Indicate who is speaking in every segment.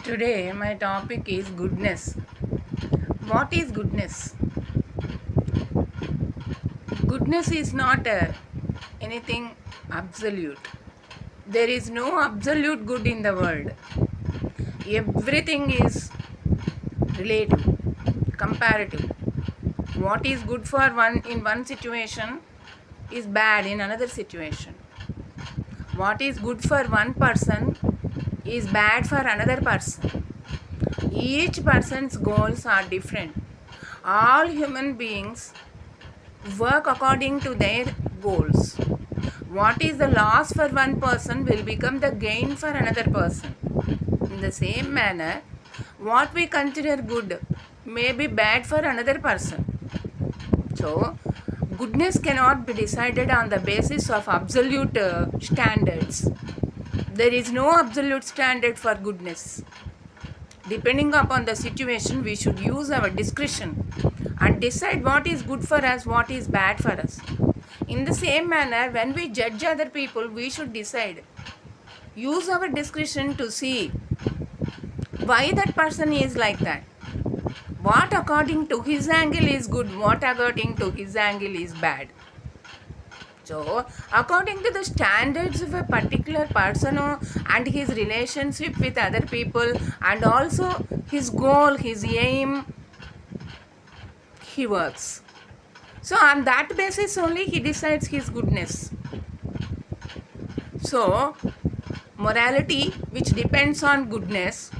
Speaker 1: Today, my topic is goodness. What is goodness? Goodness is not anything absolute. There is no absolute good in the world. Everything is relative, comparative. What is good for one in one situation is bad in another situation. What is good for one person is bad for another person. Each person's goals are different. All human beings work according to their goals. What is the loss for one person will become the gain for another person. In the same manner, what we consider good may be bad for another person. So, goodness cannot be decided on the basis of absolute standards. There is no absolute standard for goodness. Depending upon the situation, we should use our discretion and decide what is good for us, what is bad for us. In the same manner, when we judge other people, we should decide. Use our discretion to see why that person is like that. What according to his angle is good, what according to his angle is bad. So, according to the standards of a particular person and his relationship with other people and also his goal, his aim, he works. So, on that basis only he decides his goodness. So, morality which depends on goodness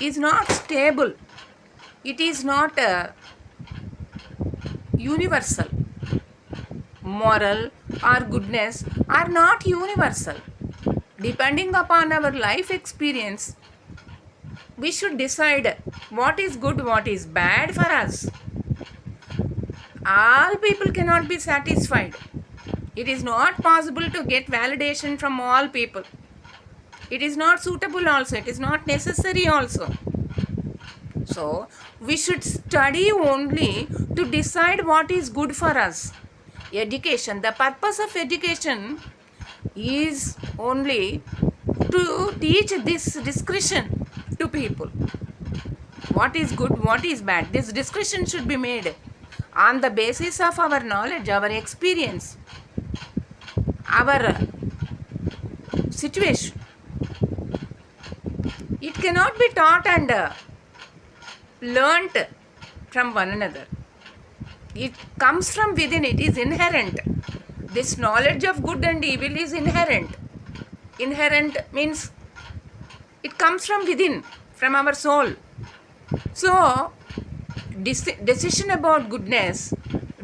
Speaker 1: is not stable. It is not universal. Moral or goodness are not universal. Depending upon our life experience, we should decide what is good, what is bad for us. All people cannot be satisfied. It is not possible to get validation from all people. It is not suitable also. It is not necessary also. So, we should study only to decide what is good for us. Education, the purpose of education is only to teach this discretion to people. What is good, what is bad. This discretion should be made on the basis of our knowledge, our experience, our situation. It cannot be taught and learnt from one another. It comes from within, it is inherent. This knowledge of good and evil is inherent. Inherent means it comes from within, from our soul. So, decision about goodness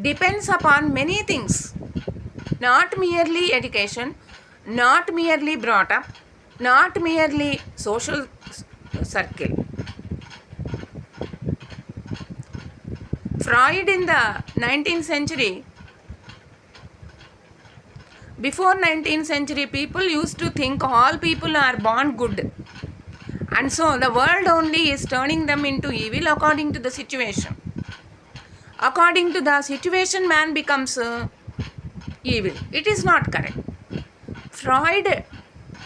Speaker 1: depends upon many things. Not merely education, not merely brought up, not merely social circle. Freud in the 19th century, before 19th century, people used to think all people are born good. And so the world only is turning them into evil according to the situation. According to the situation, man becomes evil. It is not correct. Freud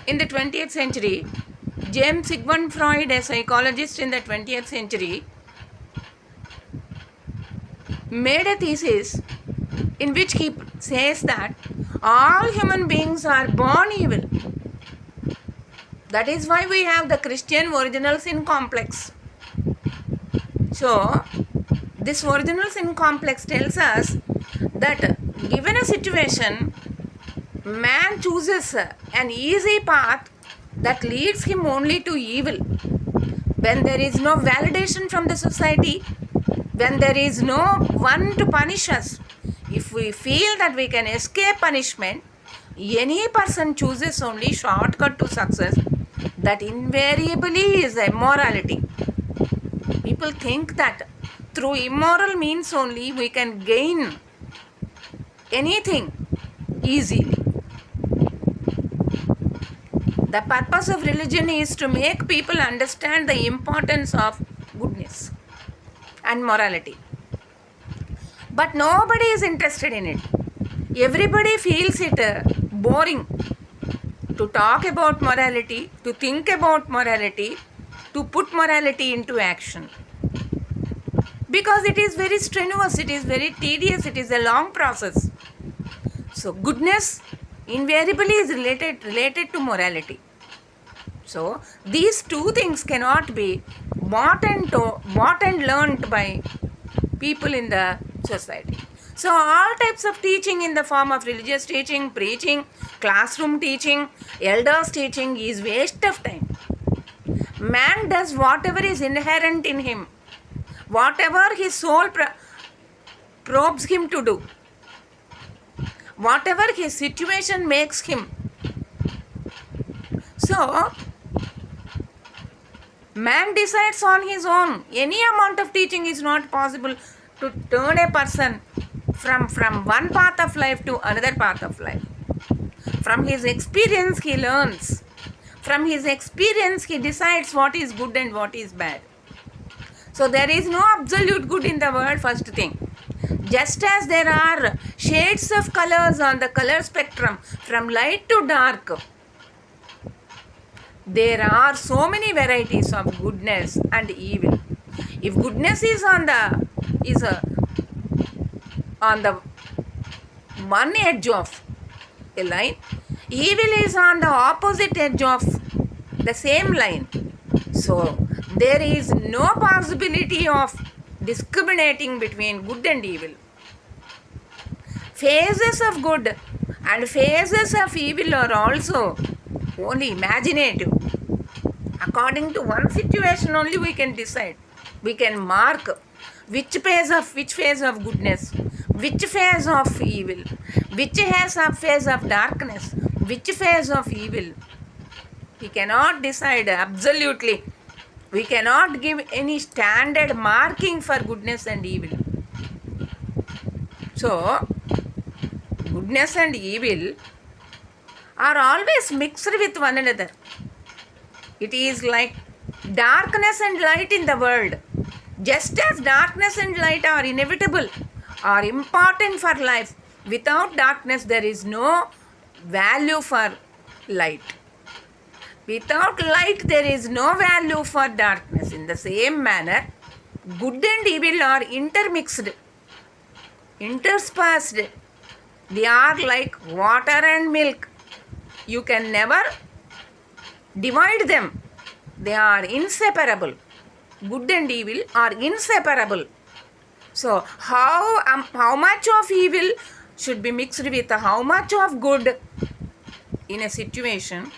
Speaker 1: in the 20th century, James Sigmund Freud, a psychologist in the 20th century, made a thesis in which he says that all human beings are born evil. That is why we have the Christian original sin complex. So, this original sin complex tells us that given a situation, man chooses an easy path that leads him only to evil. When there is no validation from the society, when there is no one to punish us, if we feel that we can escape punishment, any person chooses only shortcut to success. That invariably is immorality. People think that through immoral means only we can gain anything easily. The purpose of religion is to make people understand the importance of goodness and morality. But nobody is interested in it. Everybody feels it boring to talk about morality, to think about morality, to put morality into action. Because it is very strenuous, it is very tedious, it is a long process. So goodness invariably is related to morality. So these two things cannot be bought and learned by people in the society. So all types of teaching in the form of religious teaching, preaching, classroom teaching, elders teaching is waste of time. Man does whatever is inherent in him, whatever his soul probes him to do, whatever his situation makes him. So man decides on his own. Any amount of teaching is not possible to turn a person from one path of life to another path of life. From his experience he learns. From his experience he decides what is good and what is bad. So there is no absolute good in the world, first thing. Just as there are shades of colors on the color spectrum from light to dark, there are so many varieties of goodness and evil. If goodness is on the one edge of a line, evil is on the opposite edge of the same line. So there is no possibility of discriminating between good and evil. Phases of good and phases of evil are also only imaginative. According to one situation only we can decide. We can mark which phase of goodness, which phase of evil, which phase of darkness, which phase of evil. We cannot decide absolutely. We cannot give any standard marking for goodness and evil. So goodness and evil are always mixed with one another. It is like darkness and light in the world. Just as darkness and light are inevitable, are important for life, without darkness there is no value for light. Without light there is no value for darkness. In the same manner, good and evil are intermixed, interspersed. They are like water and milk. You can never divide them. They are inseparable. Good and evil are inseparable. So how much of evil should be mixed with how much of good in a situation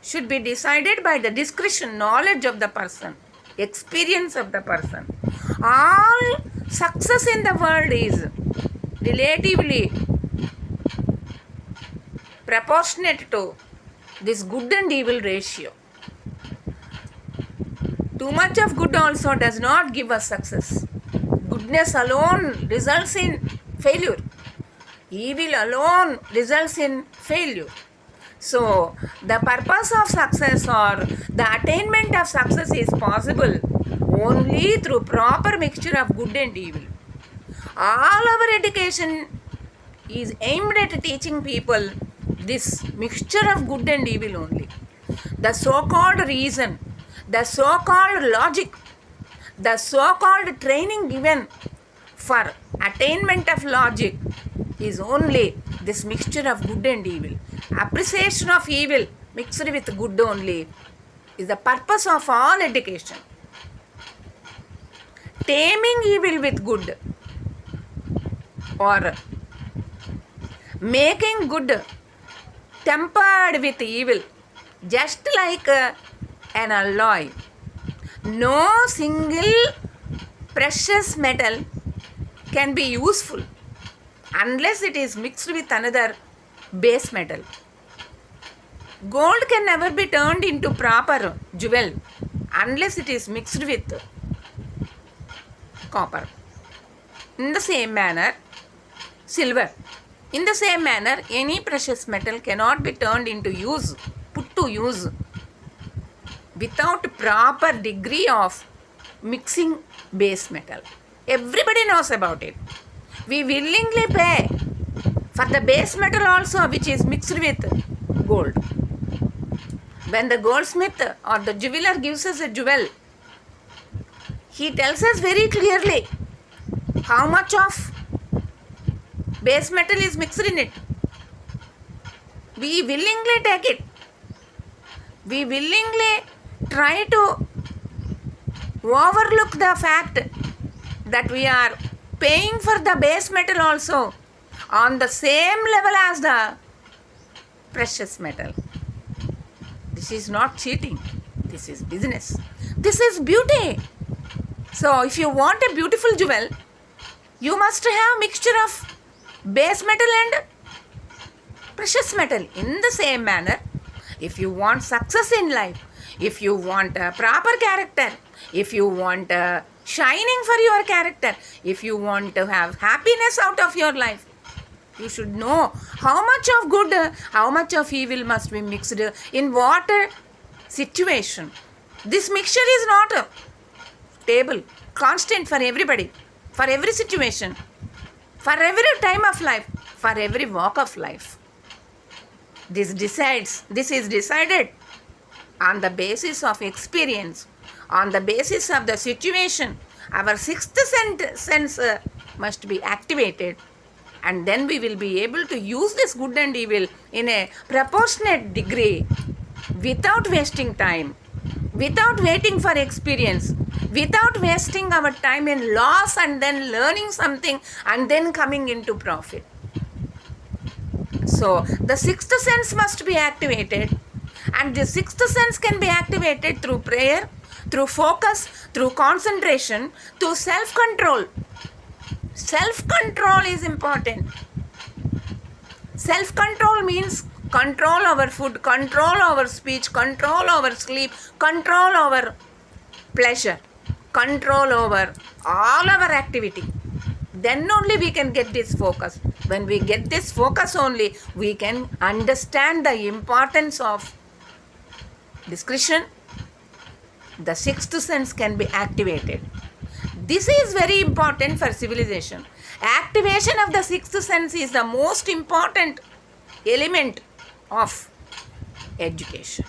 Speaker 1: should be decided by the discretion, knowledge of the person, experience of the person. All success in the world is relatively proportionate to this good and evil ratio. Too much of good also does not give us success. Goodness alone results in failure. Evil alone results in failure. So the purpose of success or the attainment of success is possible only through proper mixture of good and evil. All our education is aimed at teaching people this mixture of good and evil only. The so-called reason, the so-called logic, the so-called training given for attainment of logic is only this mixture of good and evil. Appreciation of evil mixed with good only is the purpose of all education. Taming evil with good or making good tempered with evil, just like an alloy. No single precious metal can be useful unless it is mixed with another base metal. Gold can never be turned into proper jewel unless it is mixed with copper. In the same manner, silver. In the same manner, any precious metal cannot be turned into use, put to use, without proper degree of mixing base metal. Everybody knows about it. We willingly pay for the base metal also, which is mixed with gold. When the goldsmith or the jeweler gives us a jewel, he tells us very clearly how much of base metal is mixed in it. We willingly take it. We willingly try to overlook the fact that we are paying for the base metal also on the same level as the precious metal. This is not cheating. This is business. This is beauty. So if you want a beautiful jewel, you must have mixture of base metal and precious metal. In the same manner, if you want success in life, if you want a proper character, if you want shining for your character, if you want to have happiness out of your life, you should know how much of good, how much of evil must be mixed in what situation. This mixture is not stable, constant for everybody, for every situation, for every time of life, for every walk of life. This is decided on the basis of experience, on the basis of the situation. Our sixth sense must be activated, and then we will be able to use this good and evil in a proportionate degree without wasting time, without waiting for experience, without wasting our time in loss and then learning something and then coming into profit. So the sixth sense must be activated, and the sixth sense can be activated through prayer, through focus, through concentration, through self-control. Self-control is important. Self-control means control over food, control over speech, control over sleep, control over pleasure, control over all our activity. Then only we can get this focus. When we get this focus only, we can understand the importance of discretion. The sixth sense can be activated. This is very important for civilization. Activation of the sixth sense is the most important element of education.